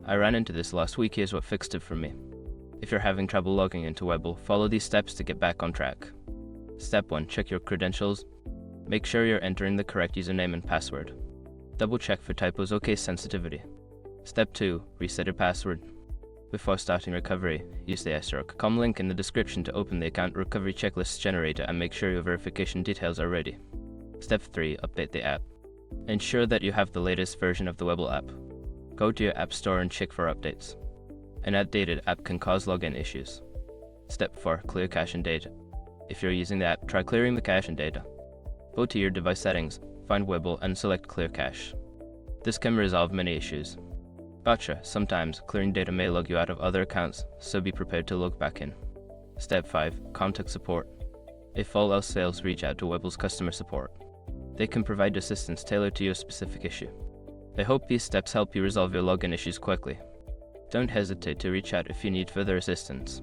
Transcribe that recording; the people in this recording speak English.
I ran into this last week. Here's what fixed it for me. If you're having trouble logging into Webull, follow these steps to get back on track. Step 1. Check your credentials. Make sure you're entering the correct username and password. Double check for typos or case sensitivity. Step 2. Reset your password. Before starting recovery, use the src.com link in the description to open the account recovery checklist generator and make sure your verification details are ready. Step 3. Update the app. Ensure that you have the latest version of the Webull app. Go to your app store and check for updates. An outdated app can cause login issues. Step 4. Clear cache and data. If you're using the app, try clearing the cache and data. Go to your device settings, find Webull and select Clear Cache. This can resolve many issues. Gotcha, sometimes clearing data may log you out of other accounts, so be prepared to log back in. Step 5. Contact support. If all else fails, reach out to Webull's customer support. They can provide assistance tailored to your specific issue. I hope these steps help you resolve your login issues quickly. Don't hesitate to reach out if you need further assistance.